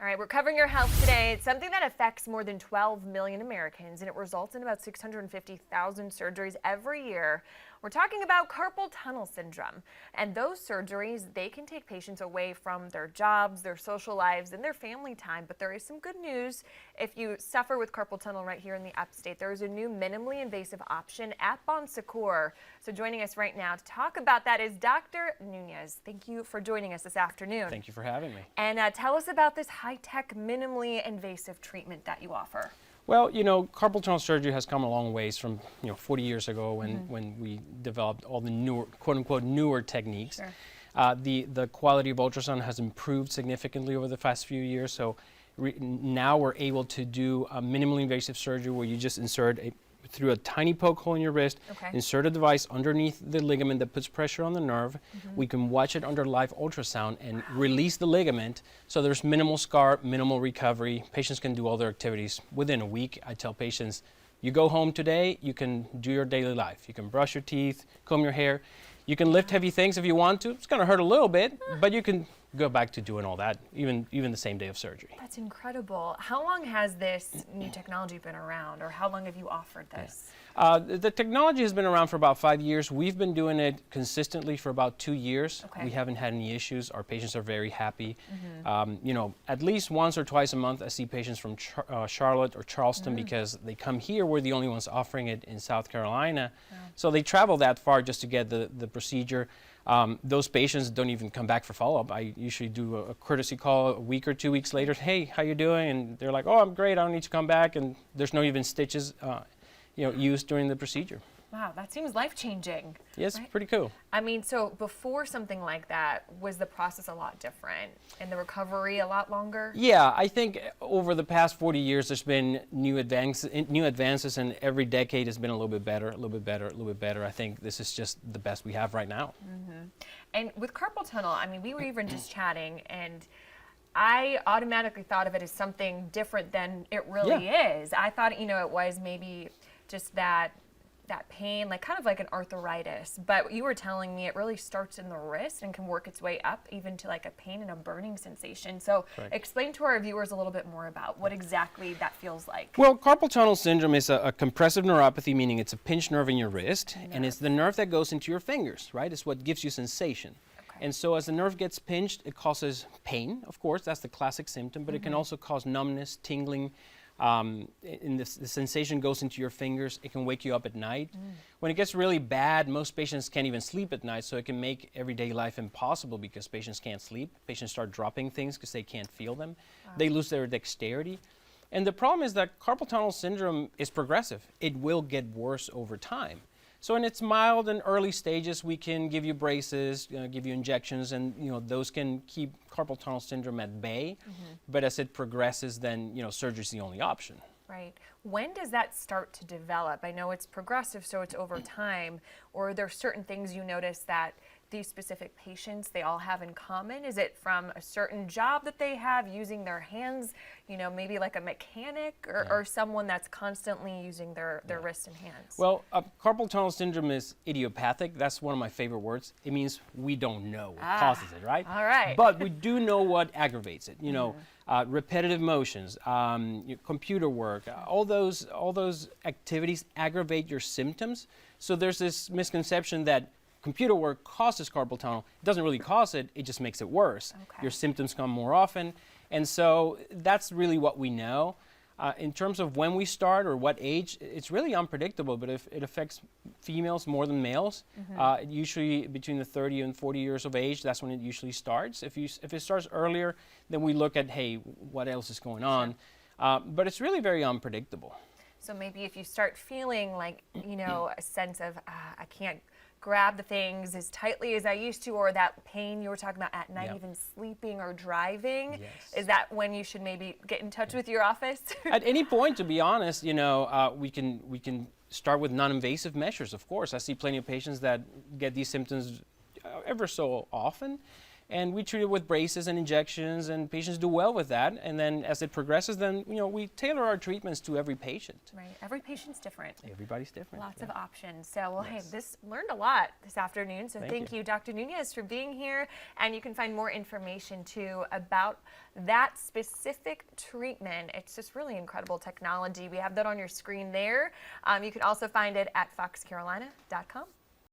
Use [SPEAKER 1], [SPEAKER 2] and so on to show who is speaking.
[SPEAKER 1] All right, we're covering your health today. It's something that affects more than 12 million Americans, and it results in about 650,000 surgeries every year. We're talking about carpal tunnel syndrome, and those surgeries, they can take patients away from their jobs, their social lives, and their family time. But there is some good news. If you suffer with carpal tunnel right here in the upstate, there is a new minimally invasive option at Bon Secours. So joining us right now to talk about that is Dr. Nunez. Thank you for joining us this afternoon.
[SPEAKER 2] Thank you for having me.
[SPEAKER 1] And tell us about this high-tech, minimally invasive treatment that you offer.
[SPEAKER 2] Well, carpal tunnel surgery has come a long ways from, 40 years ago when we developed all the newer, quote-unquote, newer techniques.
[SPEAKER 1] Sure.
[SPEAKER 2] The quality of ultrasound has improved significantly over the past few years. So now we're able to do a minimally invasive surgery where you just insert through a tiny poke hole in your wrist, insert a device underneath the ligament that puts pressure on the nerve. We can watch it under live ultrasound and release the ligament, so there's minimal scar, minimal recovery. Patients can do all their activities within a week. I tell patients, you go home today, you can do your daily life. You can brush your teeth, comb your hair. You can lift heavy things if you want to. It's going to hurt a little bit, but you can go back to doing all that, even the same day of surgery.
[SPEAKER 1] That's incredible. How long has this new technology been around, or how long have you offered this?
[SPEAKER 2] The technology has been around for about 5 years. We've been doing it consistently for about 2 years. We haven't had any issues. Our patients are very happy. At least once or twice a month I see patients from Charlotte or Charleston because they come here. We're the only ones offering it in South Carolina. So they travel that far just to get the procedure. Those patients don't even come back for follow-up. I usually do a courtesy call a week or 2 weeks later. Hey, how you doing? And they're like, oh, I'm great. I don't need to come back. And there's no even stitches used during the procedure.
[SPEAKER 1] Wow, that seems life-changing.
[SPEAKER 2] Yes,
[SPEAKER 1] right?
[SPEAKER 2] Pretty cool.
[SPEAKER 1] I mean, so before something like that, was the process a lot different and the recovery a lot longer? Yeah,
[SPEAKER 2] I think over the past 40 years, there's been new advances, and every decade has been a little bit better, a little bit better, a little bit better. I think this is just the best we have right now.
[SPEAKER 1] And with carpal tunnel, I mean, we were even just chatting, and I automatically thought of it as something different than it really is. I thought, it was maybe just that pain, like kind of like an arthritis, but you were telling me it really starts in the wrist and can work its way up even to like a pain and a burning sensation. So explain to our viewers a little bit more about what exactly that feels like.
[SPEAKER 2] Well, carpal tunnel syndrome is a compressive neuropathy, meaning it's a pinched nerve in your wrist, and it's the nerve that goes into your fingers, right? It's what gives you sensation. And so as the nerve gets pinched, it causes pain, of course, that's the classic symptom, but it can also cause numbness, tingling. And the sensation goes into your fingers. It can wake you up at night. When it gets really bad, most patients can't even sleep at night, so it can make everyday life impossible because patients can't sleep. Patients start dropping things because they can't feel them. They lose their dexterity. And the problem is that carpal tunnel syndrome is progressive. It will get worse over time. So in its mild and early stages, we can give you braces, give you injections, and those can keep carpal tunnel syndrome at bay. But as it progresses, then surgery is the only option.
[SPEAKER 1] Right. When does that start to develop? I know it's progressive, so it's over time. Or are there certain things you notice that these specific patients, they all have in common? Is it from a certain job that they have, using their hands, maybe like a mechanic, or someone that's constantly using their wrists and hands?
[SPEAKER 2] Well, carpal tunnel syndrome is idiopathic. That's one of my favorite words. It means we don't know what causes it, right?
[SPEAKER 1] All right.
[SPEAKER 2] But we do know what aggravates it. Repetitive motions, computer work, all those activities aggravate your symptoms. So there's this misconception that computer work causes carpal tunnel. It doesn't really cause it, it just makes it worse. Your symptoms come more often. And so that's really what we know. In terms of when we start or what age, it's really unpredictable, but if it affects females more than males, usually between the 30 and 40 years of age, that's when it usually starts. If it starts earlier, then we look at, hey, what else is going on? But it's really very unpredictable.
[SPEAKER 1] So maybe if you start feeling like, a sense of, I can't grab the things as tightly as I used to, or that pain you were talking about at night, even sleeping or driving, is that when you should maybe get in touch with your office?
[SPEAKER 2] At any point, to be honest, we can start with non-invasive measures, of course. I see plenty of patients that get these symptoms ever so often. And we treat it with braces and injections, and patients do well with that. And then as it progresses, then we tailor our treatments to every patient.
[SPEAKER 1] Right. Every patient's different.
[SPEAKER 2] Everybody's different.
[SPEAKER 1] Lots of options. So, well, hey, learned a lot this afternoon. So thank you, Dr. Nunez, for being here. And you can find more information too about that specific treatment. It's just really incredible technology. We have that on your screen there. You can also find it at foxcarolina.com.